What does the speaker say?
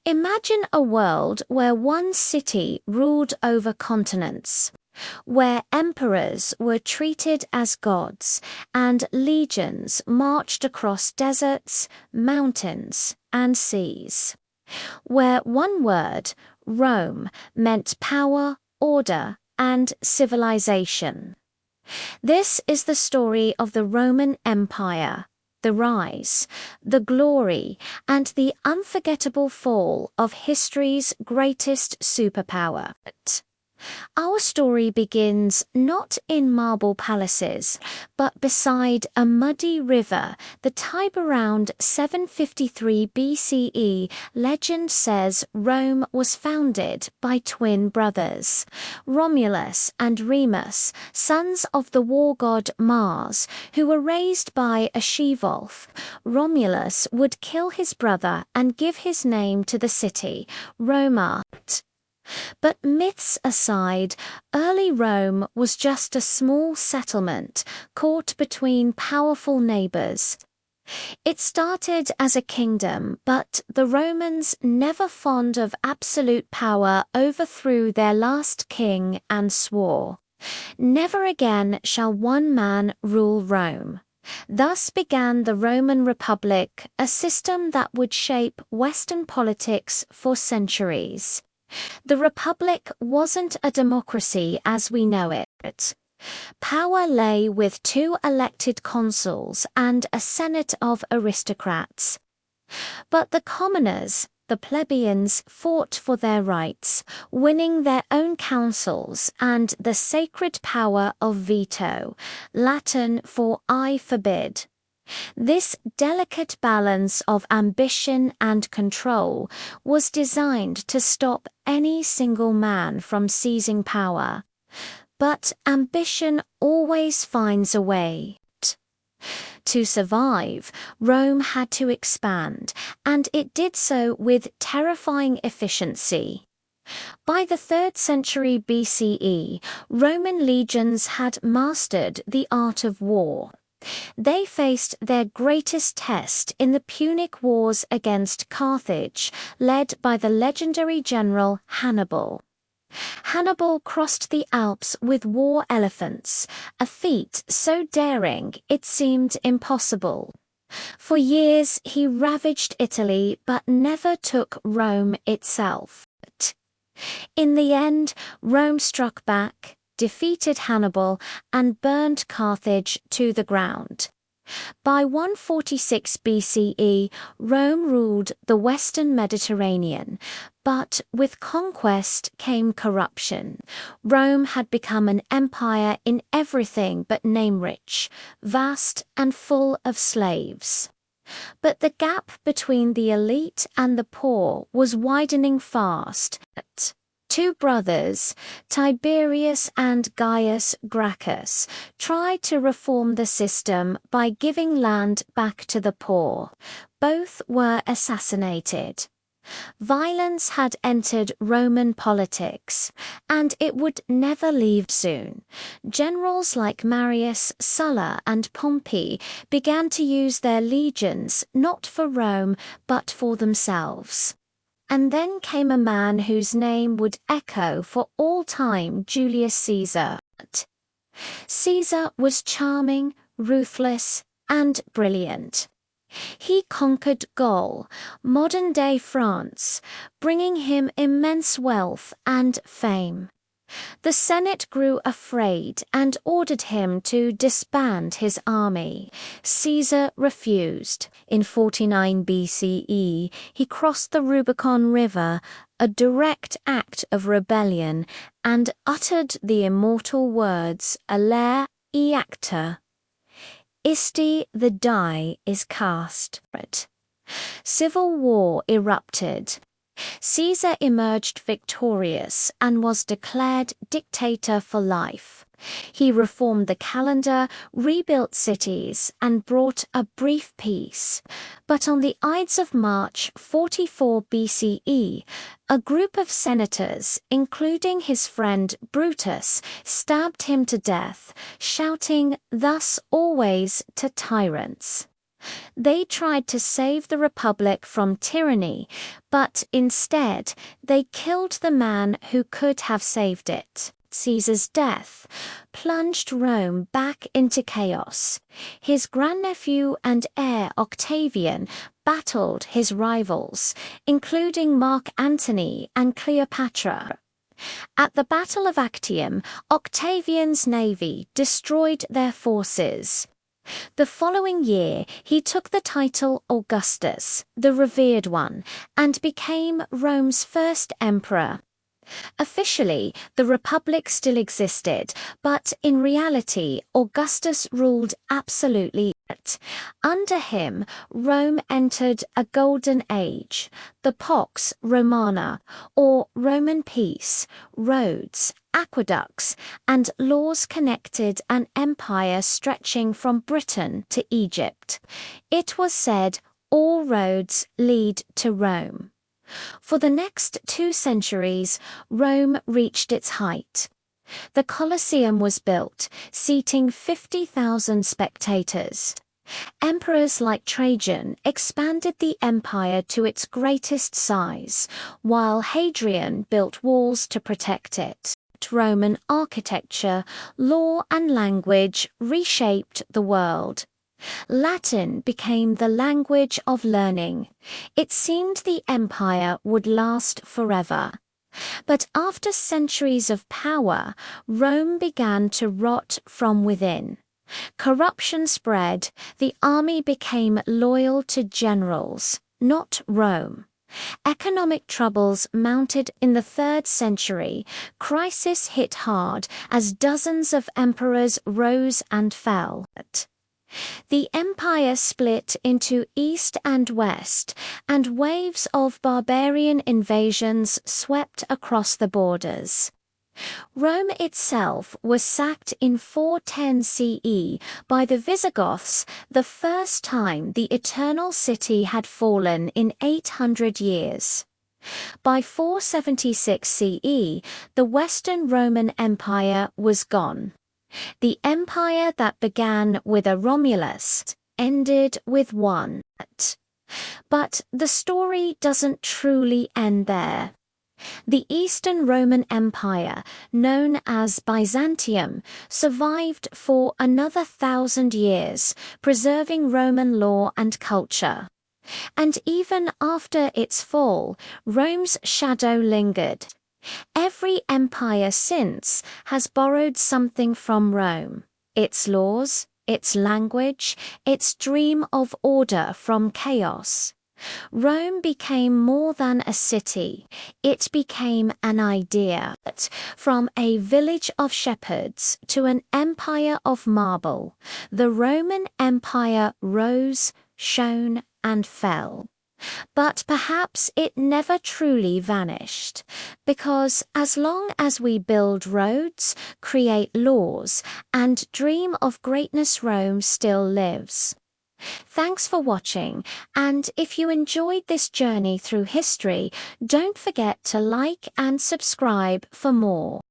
Imagine a world where one city ruled over continents, where emperors were treated as gods and legions marched across deserts, mountains, and seas, where one word, Rome, meant power, order, and civilization. This is the story of the Roman Empire, the rise, the glory, and the unforgettable fall of history's greatest superpower. Our story begins not in marble palaces, but beside a muddy river. The Tiber around 753 BCE. Legend says Rome was founded by twin brothers, Romulus and Remus, sons of the war god Mars, who were raised by a she-wolf. Romulus would kill his brother and give his name to the city, Roma. But myths aside, early Rome was just a small settlement caught between powerful neighbors. It started as a kingdom, but the Romans, never fond of absolute power, overthrew their last king and swore, "Never again shall one man rule Rome." Thus began the Roman Republic, a system that would shape Western politics for centuries. The Republic wasn't a democracy as we know it. Power lay with two elected consuls and a senate of aristocrats. But the commoners, the plebeians, fought for their rights, winning their own councils and the sacred power of veto, Latin for "I forbid." This delicate balance of ambition and control was designed to stop any single man from seizing power. But ambition always finds a way. To survive, Rome had to expand, and it did so with terrifying efficiency. By the 3rd century BCE, Roman legions had mastered the art of war. They faced their greatest test in the Punic Wars against Carthage, led by the legendary general Hannibal. Hannibal crossed the Alps with war elephants, a feat so daring it seemed impossible. For years he ravaged Italy but never took Rome itself. In the end, Rome struck back, defeated Hannibal, and burned Carthage to the ground. By 146 BCE, Rome ruled the western Mediterranean, but with conquest came corruption. Rome had become an empire in everything but name-rich, vast and full of slaves. But the gap between the elite and the poor was widening fast. Two brothers, Tiberius and Gaius Gracchus, tried to reform the system by giving land back to the poor. Both were assassinated. Violence had entered Roman politics, and it would never leave soon. Generals like Marius, Sulla, and Pompey began to use their legions not for Rome but for themselves. And then came a man whose name would echo for all time: Julius Caesar. Caesar was charming, ruthless, and brilliant. He conquered Gaul, modern-day France, bringing him immense wealth and fame. The Senate grew afraid and ordered him to disband his army. Caesar refused. In 49 BCE, he crossed the Rubicon River, a direct act of rebellion, and uttered the immortal words, "Alea iacta." Isti, the die is cast. Civil war erupted. Caesar emerged victorious and was declared dictator for life. He reformed the calendar, rebuilt cities, and brought a brief peace. But on the Ides of March 44 BCE, a group of senators, including his friend Brutus, stabbed him to death, shouting, "Thus always to tyrants." They tried to save the Republic from tyranny, but instead they killed the man who could have saved it. Caesar's death plunged Rome back into chaos. His grandnephew and heir Octavian battled his rivals, including Mark Antony and Cleopatra. At the Battle of Actium, Octavian's navy destroyed their forces. The following year, he took the title Augustus, the revered one, and became Rome's first emperor. Officially, the Republic still existed, but in reality, Augustus ruled absolutely. Under him, Rome entered a golden age, the Pax Romana, or Roman peace, roads, aqueducts, and laws connected an empire stretching from Britain to Egypt. It was said, all roads lead to Rome. For the next 2 centuries, Rome reached its height. The Colosseum was built, seating 50,000 spectators. Emperors like Trajan expanded the empire to its greatest size, while Hadrian built walls to protect it. Roman architecture, law, and language reshaped the world. Latin became the language of learning. It seemed the empire would last forever. But after centuries of power, Rome began to rot from within. Corruption spread, the army became loyal to generals, not Rome. Economic troubles mounted in the 3rd century. Crisis hit hard as dozens of emperors rose and fell. The empire split into East and West, and waves of barbarian invasions swept across the borders. Rome itself was sacked in 410 CE by the Visigoths, the first time the Eternal City had fallen in 800 years. By 476 CE, the Western Roman Empire was gone. The empire that began with a Romulus ended with one. But the story doesn't truly end there. The Eastern Roman Empire, known as Byzantium, survived for another 1,000 years, preserving Roman law and culture. And even after its fall, Rome's shadow lingered. Every empire since has borrowed something from Rome: its laws, its language, its dream of order from chaos. Rome became more than a city, it became an idea. From a village of shepherds to an empire of marble, the Roman Empire rose, shone, and fell. But perhaps it never truly vanished, because as long as we build roads, create laws, and dream of greatness, Rome still lives. Thanks for watching, and if you enjoyed this journey through history, don't forget to like and subscribe for more.